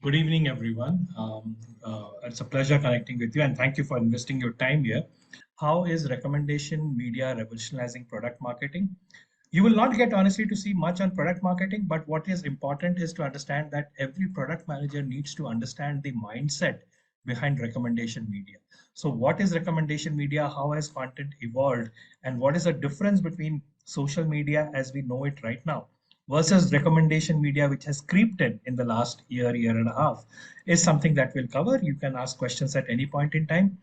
Good evening, everyone. It's a pleasure connecting with you, and thank you for investing your time here. How is recommendation media revolutionizing product marketing? You will not get honestly to see much on product marketing, but what is important is to understand that every product manager needs to understand the mindset behind recommendation media. So, what is recommendation media? How has content evolved? And what is the difference between social media as we know it right now versus recommendation media, which has creeped in the last year and a half, is something that we'll cover. You can ask questions at any point in time.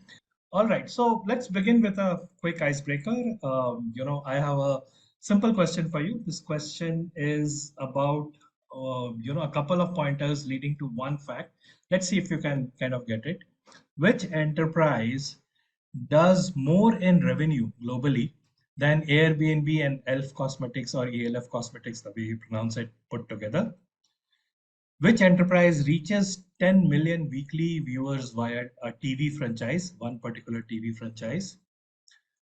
All right, so let's begin with a quick icebreaker. I have a simple question for you. This question is about, a couple of pointers leading to one fact. Let's see if you can kind of get it. Which enterprise does more in revenue globally than Airbnb and Elf Cosmetics or ELF Cosmetics, the way you pronounce it, put together? Which enterprise reaches 10 million weekly viewers via a TV franchise, one particular TV franchise?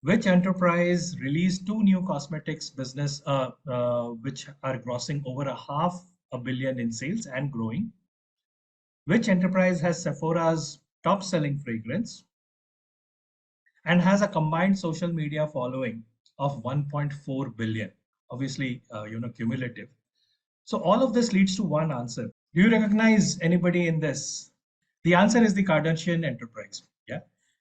Which enterprise released two new cosmetics business, which are grossing over a half a billion in sales and growing? Which enterprise has Sephora's top selling fragrance and has a combined social media following of 1.4 billion? Obviously, cumulative. So all of this leads to one answer. Do you recognize anybody in this? The answer is the Kardashian enterprise. Yeah.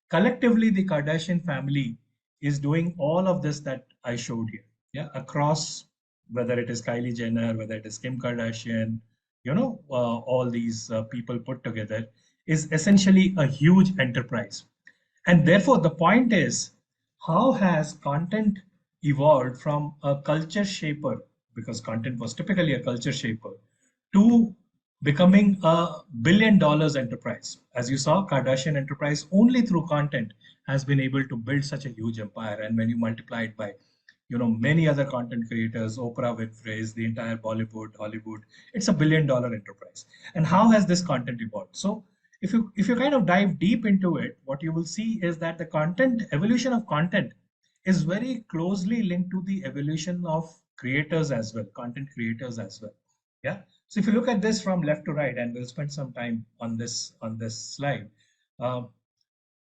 Collectively, the Kardashian family is doing all of this that I showed here. Yeah. Across, whether it is Kylie Jenner, whether it is Kim Kardashian, all these people put together is essentially a huge enterprise. And therefore, the point is, how has content evolved from a culture shaper, because content was typically a culture shaper, to becoming a $1 billion enterprise? As you saw, Kardashian enterprise only through content has been able to build such a huge empire. And when you multiply it by many other content creators, Oprah Winfrey's, the entire Bollywood, Hollywood, it's a $1 billion enterprise. And how has this content evolved? So if you kind of dive deep into it, what you will see is that the content evolution of content is very closely linked to the evolution of creators as well, content creators as well. Yeah. So if you look at this from left to right, and we'll spend some time on this slide. Uh,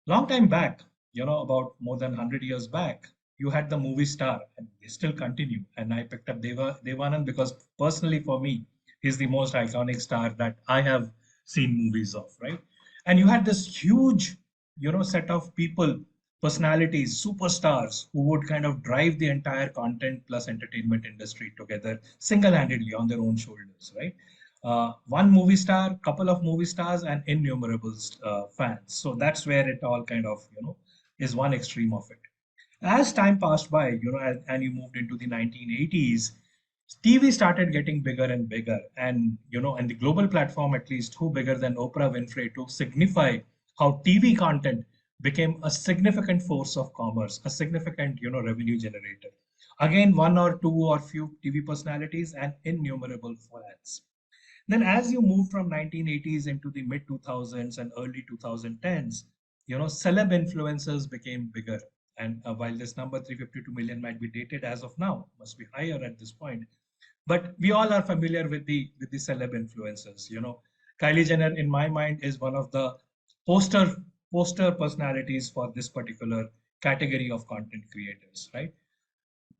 Long time back, about more than 100 years back, you had the movie star, and they still continue. And I picked up Devanand because personally for me, he's the most iconic star that I have seen movies of, right? And you had this huge, set of people, personalities, superstars who would kind of drive the entire content plus entertainment industry together single-handedly on their own shoulders, right? One movie star, couple of movie stars, and innumerable fans. So that's where it all kind of, is one extreme of it. As time passed by, and you moved into the 1980s, TV started getting bigger and bigger. And the global platform, at least, who bigger than Oprah Winfrey to signify how TV content became a significant force of commerce, a significant, revenue generator. Again, one or two or few TV personalities and innumerable fans. Then as you move from 1980s into the mid 2000s and early 2010s, celeb influencers became bigger. And while this number 352 million might be dated as of now, must be higher at this point. But we all are familiar with the celeb influencers. Kylie Jenner, in my mind, is one of the poster poster personalities for this particular category of content creators, right?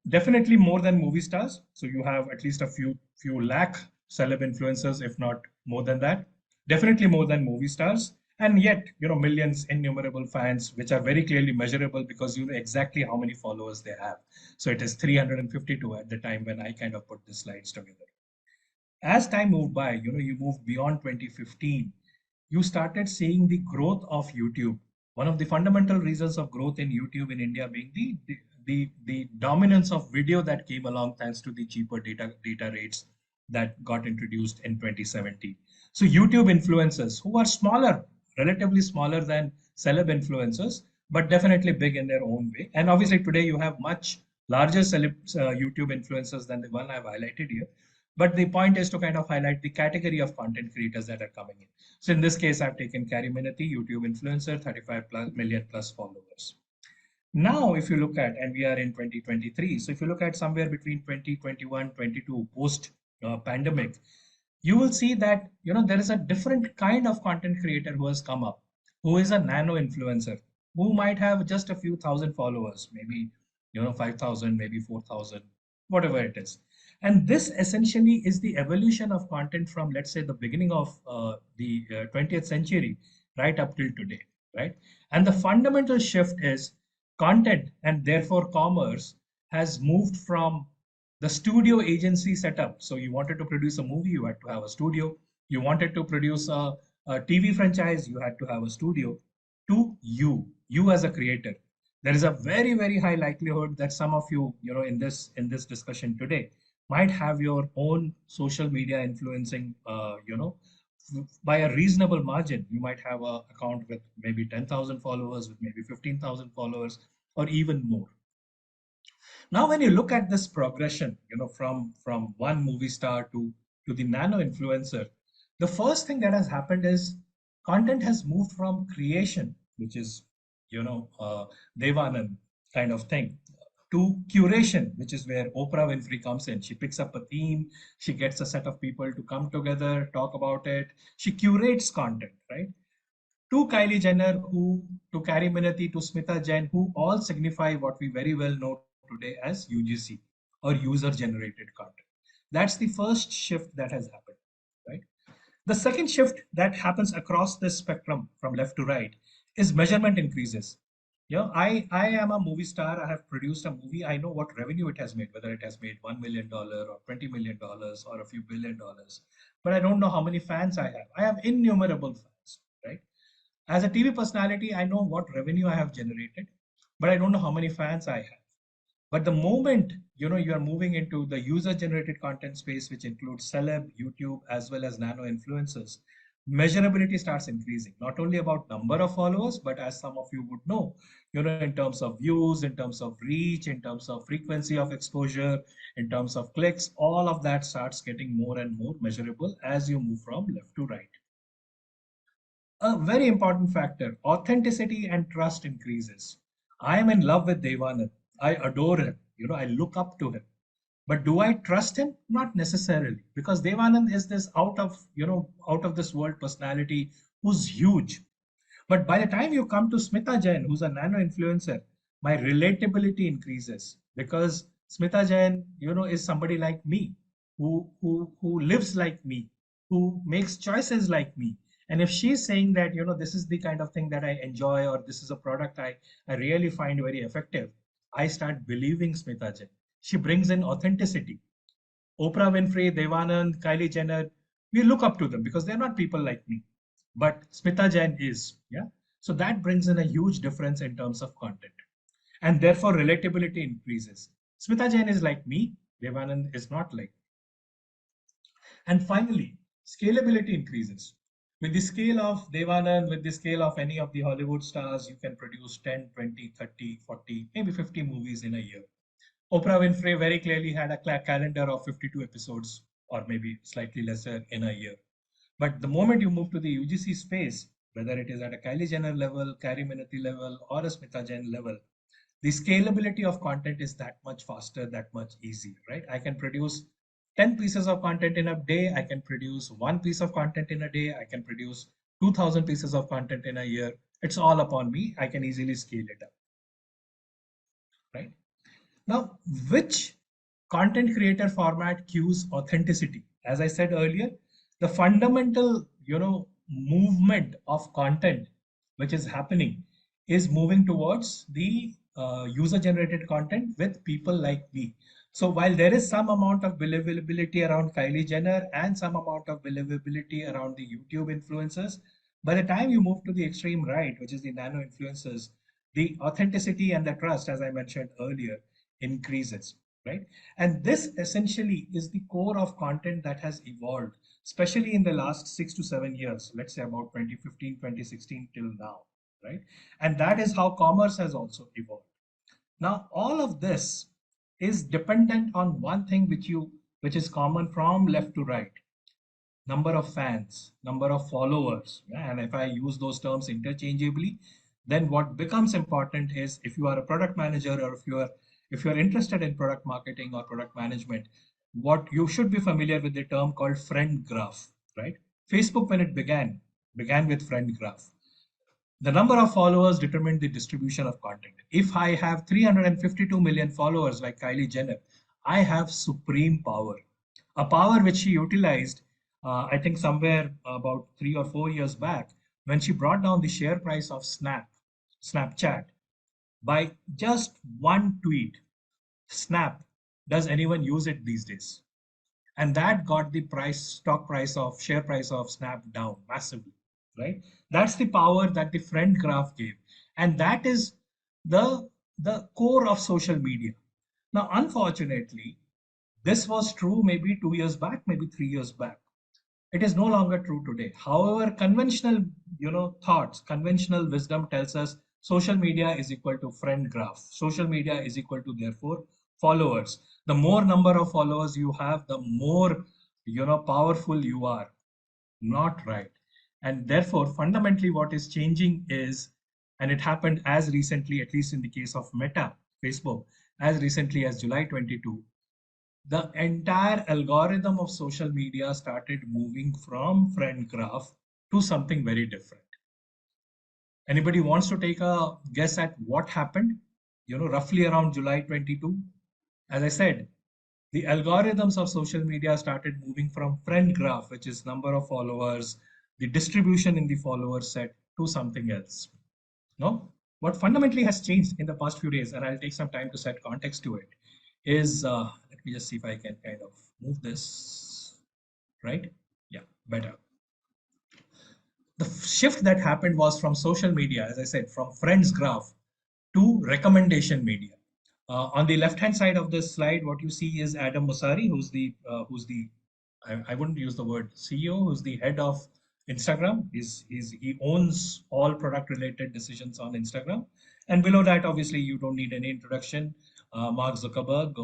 Definitely more than movie stars. So you have at least a few lakh celeb influencers, if not more than that. Definitely more than movie stars. And yet, millions, innumerable fans, which are very clearly measurable because you know exactly how many followers they have. So it is 352 at the time when I kind of put the slides together. As time moved by, you moved beyond 2015, you started seeing the growth of YouTube. One of the fundamental reasons of growth in YouTube in India being the dominance of video that came along thanks to the cheaper data rates that got introduced in 2017. So YouTube influencers who are smaller, relatively smaller than celeb influencers, but definitely big in their own way. And obviously today you have much larger YouTube influencers than the one I've highlighted here. But the point is to kind of highlight the category of content creators that are coming in. So in this case, I've taken Carrie Minati, YouTube influencer, 35 plus million plus followers. Now, if you look at, and we are in 2023, so if you look at somewhere between 2021, 22, post pandemic, you will see that there is a different kind of content creator who has come up, who is a nano influencer, who might have just a few thousand followers, maybe 5,000, maybe 4,000, whatever it is. And this essentially is the evolution of content from, let's say, the beginning of the 20th century right up till today, right? And the fundamental shift is content, and therefore commerce, has moved from the studio agency setup. So you wanted to produce a movie, you had to have a studio. You wanted to produce a TV franchise, you had to have a studio. To you as a creator, there is a very, very high likelihood that some of you, in this discussion today, might have your own social media influencing, by a reasonable margin. You might have a account with maybe 10,000 followers, with maybe 15,000 followers, or even more. Now, when you look at this progression, from one movie star to the nano influencer, the first thing that has happened is content has moved from creation, which is Devanand kind of thing, to curation, which is where Oprah Winfrey comes in. She picks up a theme, she gets a set of people to come together, talk about it. She curates content, right? To Kylie Jenner, to Carrie Minati, to Smita Jain, who all signify what we very well know today as UGC, or user generated content. That's the first shift that has happened, right? The second shift that happens across this spectrum from left to right is measurement increases. I am a movie star. I have produced a movie. I know what revenue it has made, whether it has made $1 million or $20 million or a few $1 billion. But I don't know how many fans I have. I have innumerable fans, right? As a TV personality, I know what revenue I have generated, but I don't know how many fans I have. But the moment you are moving into the user-generated content space, which includes celeb, YouTube, as well as nano influencers, measurability starts increasing. Not only about number of followers, but as some of you would know, in terms of views, in terms of reach, in terms of frequency of exposure, in terms of clicks, all of that starts getting more and more measurable as you move from left to right. A very important factor, authenticity and trust increases. I am in love with Devanand. I adore him. I look up to him. But do I trust him? Not necessarily, because Devanand is this out of this world personality who's huge. But by the time you come to Smita Jain, who's a nano influencer, my relatability increases, because Smita Jain, is somebody like me, who lives like me, who makes choices like me. And if she's saying that, this is the kind of thing that I enjoy, or this is a product I really find very effective, I start believing Smita Jain. She brings in authenticity. Oprah Winfrey, Devanand, Kylie Jenner, we look up to them because they're not people like me. But Smita Jain is, yeah. So that brings in a huge difference in terms of content. And therefore relatability increases. Smita Jain is like me, Devanand is not like me. And finally, scalability increases. With the scale of Devanand, with the scale of any of the Hollywood stars, you can produce 10, 20, 30, 40, maybe 50 movies in a year. Oprah Winfrey very clearly had a calendar of 52 episodes, or maybe slightly lesser, in a year. But the moment you move to the UGC space, whether it is at a Kylie Jenner level, Carrie Minati level, or a Smita Jain level, the scalability of content is that much faster, that much easier, right? I can produce 10 pieces of content in a day. I can produce one piece of content in a day. I can produce 2,000 pieces of content in a year. It's all upon me. I can easily scale it up, right? Now, which content creator format cues authenticity? As I said earlier, the fundamental, movement of content which is happening is moving towards the user-generated content with people like me. So while there is some amount of believability around Kylie Jenner and some amount of believability around the YouTube influencers, by the time you move to the extreme right, which is the nano influencers, the authenticity and the trust, as I mentioned earlier, increases, right? And this essentially is the core of content that has evolved, especially in the last 6 to 7 years, let's say about 2015, 2016 till now, right? And that is how commerce has also evolved. Now, all of this is dependent on one thing which is common from left to right: number of fans, number of followers. Yeah? And if I use those terms interchangeably, then what becomes important is, if you are a product manager, or if you are interested in product marketing or product management, what you should be familiar with the term called friend graph, right? Facebook, when it began with friend graph. The number of followers determined the distribution of content. If I have 352 million followers like Kylie Jenner, I have supreme power. A power which she utilized, I think, somewhere about 3 or 4 years back, when she brought down the share price of Snapchat, by just one tweet. Snap, does anyone use it these days? And that got the share price of Snap down massively, right? That's the power that the friend graph gave, and that is the the core of social media. Now, unfortunately, this was true maybe 2 years back, maybe 3 years back. It is no longer true today. However, conventional, thoughts, conventional wisdom tells us social media is equal to friend graph. Social media is equal to, therefore, followers. The more number of followers you have, the more, powerful you are. Not right. And therefore, fundamentally, what is changing is, and it happened as recently, at least in the case of Meta, Facebook, as recently as July 22, the entire algorithm of social media started moving from friend graph to something very different. Anybody wants to take a guess at what happened? Roughly around July 22. As I said, the algorithms of social media started moving from friend graph, which is number of followers, the distribution in the follower set, to something else. No? What fundamentally has changed in the past few days, and I'll take some time to set context to it, is let me just see if I can kind of move this right. Yeah, better. The shift that happened was from social media, as I said, from friends graph to recommendation media. On the left hand side of this slide, what you see is Adam Mosseri, who's the I wouldn't use the word CEO, who's the head of Instagram. He owns all product related decisions on Instagram. And below that, obviously, you don't need any introduction. Mark Zuckerberg,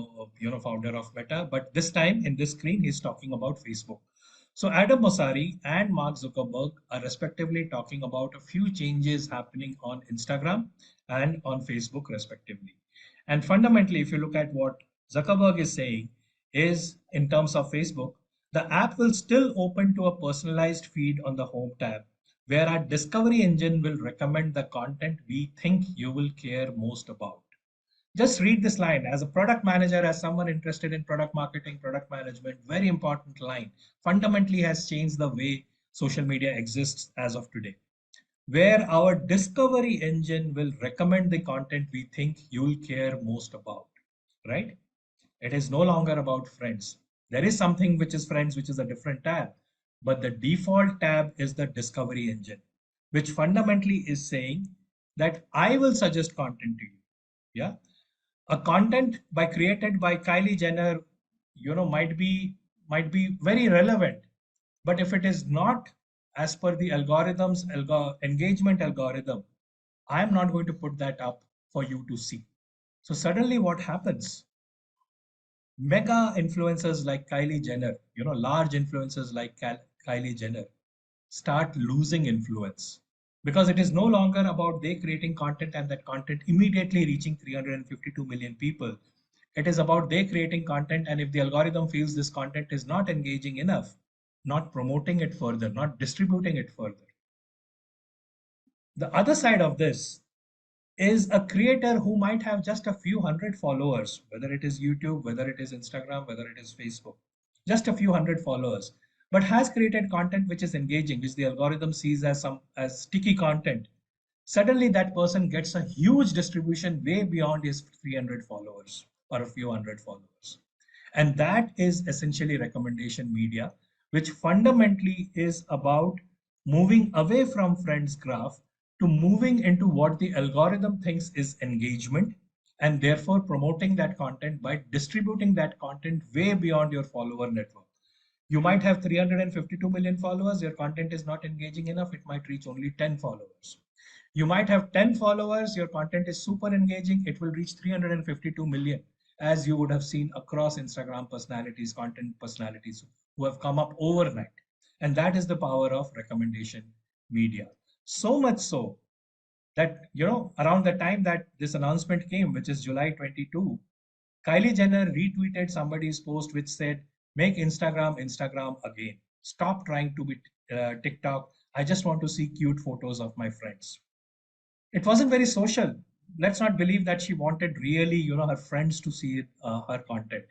founder of Meta. But this time in this screen, he's talking about Facebook. So Adam Mosseri and Mark Zuckerberg are respectively talking about a few changes happening on Instagram and on Facebook, respectively. And fundamentally, if you look at what Zuckerberg is saying, is in terms of Facebook, the app will still open to a personalized feed on the home tab, where our discovery engine will recommend the content we think you will care most about. Just read this line as a product manager, as someone interested in product marketing, product management, very important line. Fundamentally has changed the way social media exists as of today, where our discovery engine will recommend the content we think you'll care most about, right? It is no longer about friends. There is something which is friends, which is a different tab, but the default tab is the discovery engine, which fundamentally is saying that I will suggest content to you. Yeah. A content by created by Kylie Jenner, might be very relevant, but if it is not as per the engagement algorithm, I am not going to put that up for you to see. So suddenly, what happens? Mega influencers like Kylie Jenner, large influencers like Kylie Jenner, start losing influence because it is no longer about they creating content and that content immediately reaching 352 million people. It is about they creating content, and if the algorithm feels this content is not engaging enough, not promoting it further, not distributing it further. The other side of this is a creator who might have just a few hundred followers, whether it is YouTube, whether it is Instagram, whether it is Facebook, just a few hundred followers, but has created content which is engaging, which the algorithm sees as sticky content. Suddenly, that person gets a huge distribution way beyond his 300 followers or a few hundred followers. And that is essentially recommendation media, which fundamentally is about moving away from friends graph to moving into what the algorithm thinks is engagement, and therefore promoting that content by distributing that content way beyond your follower network. You might have 352 million followers, your content is not engaging enough, it might reach only 10 followers. You might have 10 followers, your content is super engaging, it will reach 352 million, as you would have seen across Instagram personalities, content personalities who have come up overnight. And that is the power of recommendation media. So much so that, around the time that this announcement came, which is July 22, Kylie Jenner retweeted somebody's post which said, "Make Instagram Instagram again. Stop trying to be TikTok. I just want to see cute photos of my friends." It wasn't very social. Let's not believe that she wanted really, her friends to see her content.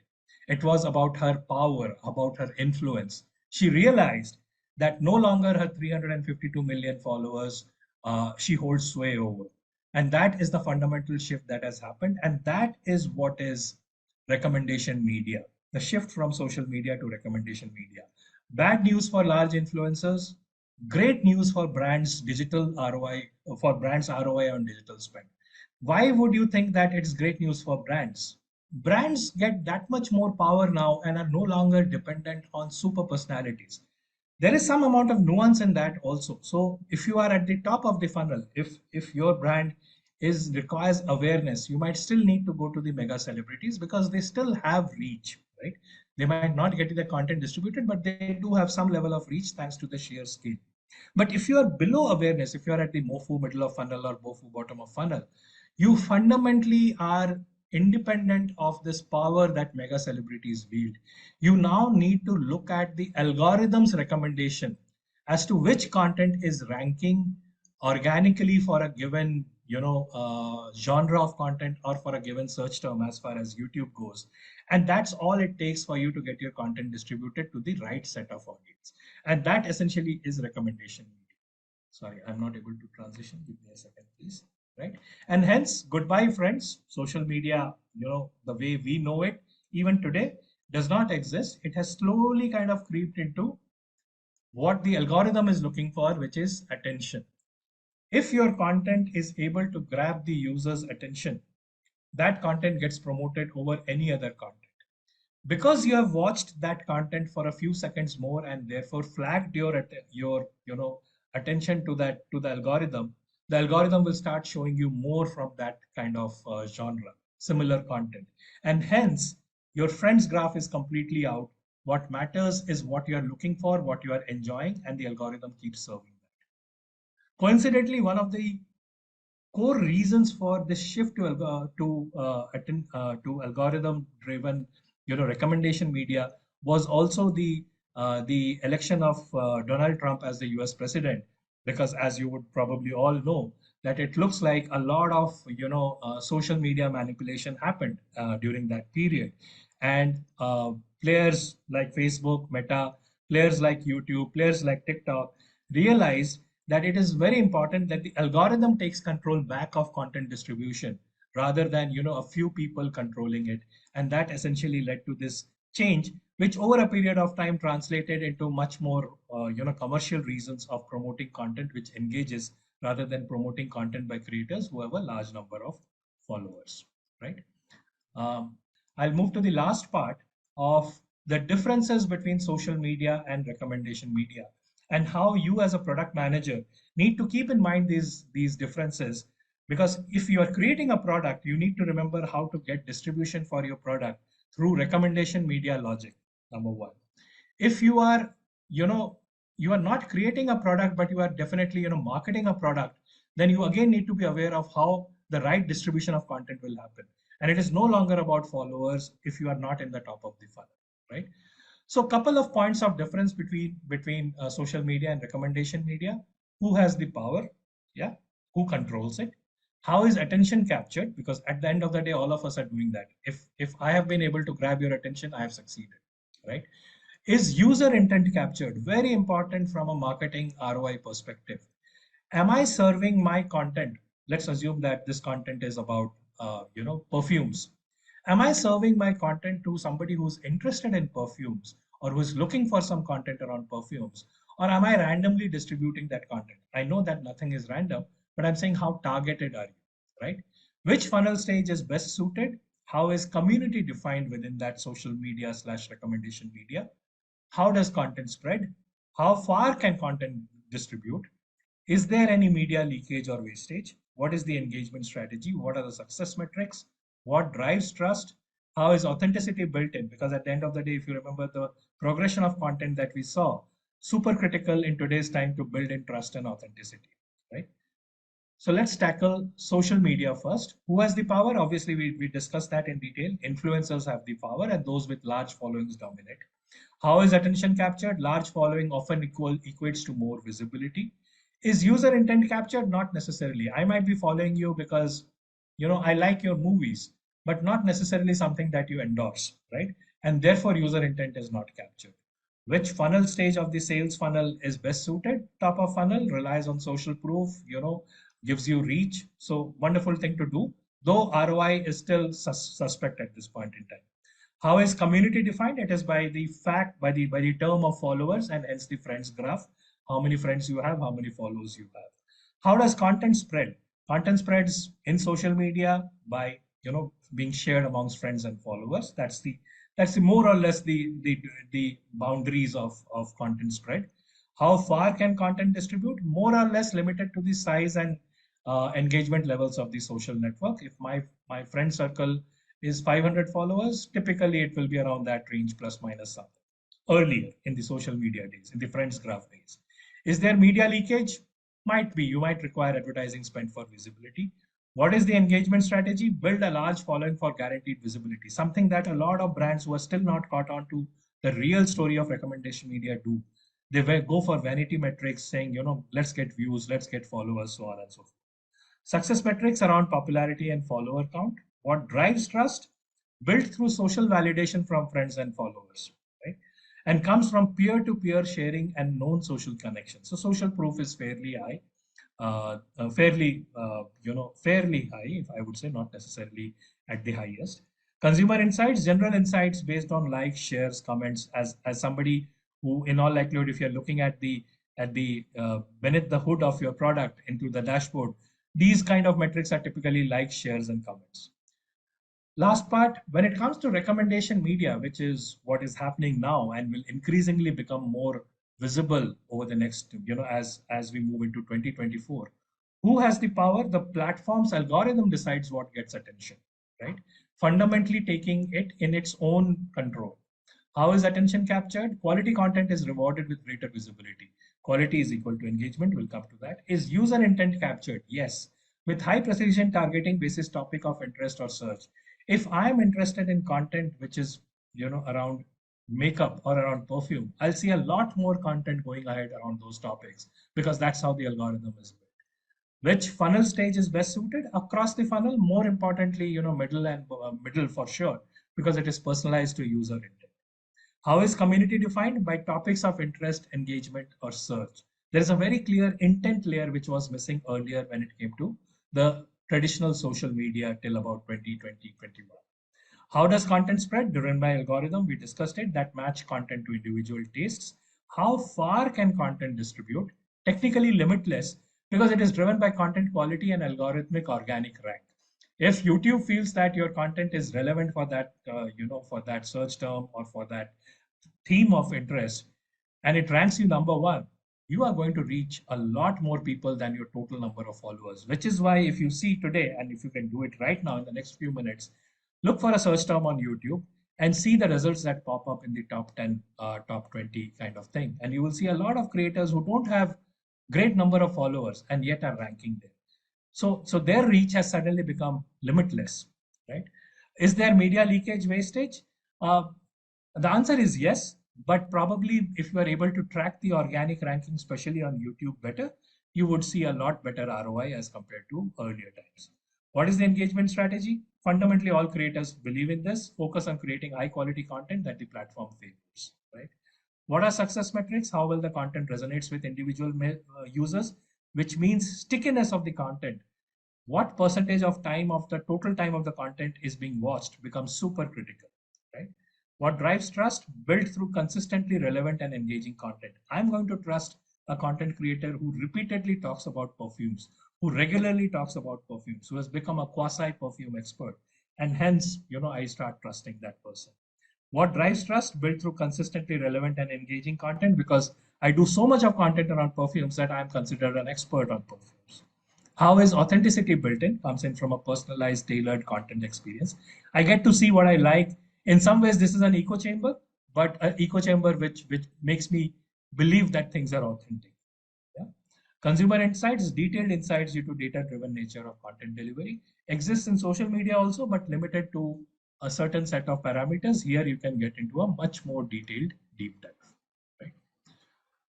It was about her power, about her influence. She realized that no longer her 352 million followers she holds sway over. And that is the fundamental shift that has happened. And that is what is recommendation media, the shift from social media to recommendation media. Bad news for large influencers, great news for brands digital ROI, for brands ROI on digital spend. Why would you think that it's great news for brands? Brands get that much more power now and are no longer dependent on super personalities. There is some amount of nuance in that also. So if you are at the top of the funnel, if your brand is requires awareness, you might still need to go to the mega celebrities because they still have reach, right? They might not get the content distributed, but they do have some level of reach thanks to the sheer scale. But if you are below awareness, if you are at the MOFU middle of funnel or BOFU bottom of funnel, you fundamentally are independent of this power that mega celebrities wield. You now need to look at the algorithm's recommendation as to which content is ranking organically for a given genre of content or for a given search term as far as YouTube goes. And that's all it takes for you to get your content distributed to the right set of audience. And that essentially is recommendation media. Sorry, I'm not able to transition. Give me a second, please. Right. And hence, goodbye, friends. Social media, the way we know it, even today, does not exist. It has slowly kind of creeped into what the algorithm is looking for, which is attention. If your content is able to grab the user's attention, that content gets promoted over any other content. Because you have watched that content for a few seconds more and therefore flagged your attention to that to the algorithm will start showing you more from that kind of genre, similar content, and hence your friends graph is completely out. What matters is what you are looking for, what you are enjoying, and the algorithm keeps serving that. Coincidentally, one of the core reasons for this shift to algorithm driven recommendation media was also the election of Donald Trump as the US president, because as you would probably all know that it looks like a lot of social media manipulation happened during that period, and players like Facebook, Meta, players like YouTube, players like TikTok realized that it is very important that the algorithm takes control back of content distribution rather than a few people controlling it. And that essentially led to this change, which over a period of time translated into much more commercial reasons of promoting content which engages rather than promoting content by creators who have a large number of followers, right? um, I'll move to the last part of the differences between social media and recommendation media, and how you as a product manager need to keep in mind these differences. Because if you are creating a product, you need to remember how to get distribution for your product through recommendation media logic, number one. If you are, you know, you are not creating a product, but you are definitely, marketing a product, then you again need to be aware of how the right distribution of content will happen. And it is no longer about followers if you are not in the top of the funnel, right? So, couple of points of difference between social media and recommendation media. Who has the power? Yeah. Who controls it? How is attention captured? Because at the end of the day, all of us are doing that. If I have been able to grab your attention, I have succeeded, right? Is user intent captured? Very important from a marketing ROI perspective. Am I serving my content? Let's assume that this content is about, perfumes. Am I serving my content to somebody who's interested in perfumes or who's looking for some content around perfumes? Or am I randomly distributing that content? I know that nothing is random, but I'm saying how targeted are you, right? Which funnel stage is best suited? How is community defined within that social media slash recommendation media? How does content spread? How far can content distribute? Is there any media leakage or wastage? What is the engagement strategy? What are the success metrics? What drives trust? How is authenticity built in? Because at the end of the day, if you remember the progression of content that we saw, super critical in today's time to build in trust and authenticity, right? So let's tackle social media first. Who has the power? Obviously, we discussed that in detail. Influencers have the power, and those with large followings dominate. How is attention captured? Large following often equates to more visibility. Is user intent captured? Not necessarily. I might be following you because I like your movies, but not necessarily something that you endorse, right? And therefore, user intent is not captured. Which funnel stage of the sales funnel is best suited? Top of funnel relies on social proof, gives you reach. So wonderful thing to do, though ROI is still suspect at this point in time. How is community defined? It is by the fact, by the term of followers and hence the friends graph. How many friends you have, how many followers you have. How does content spread? Content spreads in social media by being shared amongst friends and followers. That's the more or less the boundaries of content spread. How far can content distribute? More or less limited to the size and engagement levels of the social network. If my friend circle is 500 followers, typically it will be around that range plus minus something. Earlier in the social media days, in the friends graph days. Is there media leakage? Might be. You might require advertising spend for visibility. What is the engagement strategy? Build a large following for guaranteed visibility. Something that a lot of brands who are still not caught on to the real story of recommendation media do. They go for vanity metrics saying, let's get views, let's get followers, so on and so forth. Success metrics around popularity and follower count. What drives trust? Built through social validation from friends and followers, right? And comes from peer-to-peer sharing and known social connections. So social proof is fairly high, fairly high, if I would say, not necessarily at the highest. Consumer insights, general insights based on likes, shares, comments. As somebody who, in all likelihood, if you're looking at the beneath the hood of your product into the dashboard, these kind of metrics are typically likes, shares, and comments. Last part, when it comes to recommendation media, which is what is happening now and will increasingly become more visible over the next, as we move into 2024, who has the power? The platform's algorithm decides what gets attention, right? Fundamentally taking it in its own control. How is attention captured? Quality content is rewarded with greater visibility. Quality is equal to engagement. We'll come to that. Is user intent captured? Yes. With high precision targeting basis topic of interest or search. If I am interested in content which is around makeup or around perfume, I'll see a lot more content going ahead around those topics because that's how the algorithm is built. Which funnel stage is best suited? Across the funnel, more importantly, middle and middle for sure, because it is personalized to user intent. How is community defined? By topics of interest, engagement, or search. There is a very clear intent layer which was missing earlier when it came to the traditional social media till about 2020-21. How does content spread? Driven by algorithm, we discussed it, that match content to individual tastes. How far can content distribute? Technically limitless because it is driven by content quality and algorithmic organic rank. If YouTube feels that your content is relevant for that, for that search term or for that theme of interest, and it ranks you number one, you are going to reach a lot more people than your total number of followers. Which is why, if you see today, and if you can do it right now in the next few minutes, look for a search term on YouTube and see the results that pop up in the top 10, top 20 kind of thing. And you will see a lot of creators who don't have great number of followers and yet are ranking there. So their reach has suddenly become limitless, right? Is there media leakage wastage? Uh, the answer is yes, but probably if you are able to track the organic ranking, especially on YouTube better, you would see a lot better ROI as compared to earlier times. What is the engagement strategy? Fundamentally, all creators believe in this. Focus on creating high quality content that the platform favors, right? What are success metrics? How well the content resonates with individual users, which means stickiness of the content. What percentage of time of the total time of the content is being watched becomes super critical, right? What drives trust? Built through consistently relevant and engaging content. I'm going to trust a content creator who repeatedly talks about perfumes, who regularly talks about perfumes, who has become a quasi perfume expert. And hence, I start trusting that person. What drives trust? Built through consistently relevant and engaging content, because I do so much of content around perfumes that I'm considered an expert on perfumes. How is authenticity built in? Comes in from a personalized, tailored content experience. I get to see what I like. In some ways, this is an echo chamber, but an echo chamber which makes me believe that things are authentic. Yeah? Consumer insights, detailed insights due to data-driven nature of content delivery, exists in social media also, but limited to a certain set of parameters. Here you can get into a much more detailed deep dive. Right?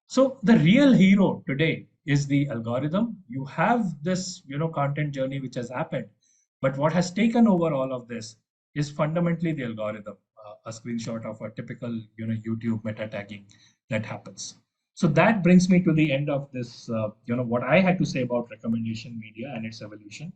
So the real hero today is the algorithm. You have this, content journey which has happened, but what has taken over all of this is fundamentally the algorithm. A screenshot of a typical, YouTube meta tagging that happens. So that brings me to the end of this, what I had to say about recommendation media and its evolution.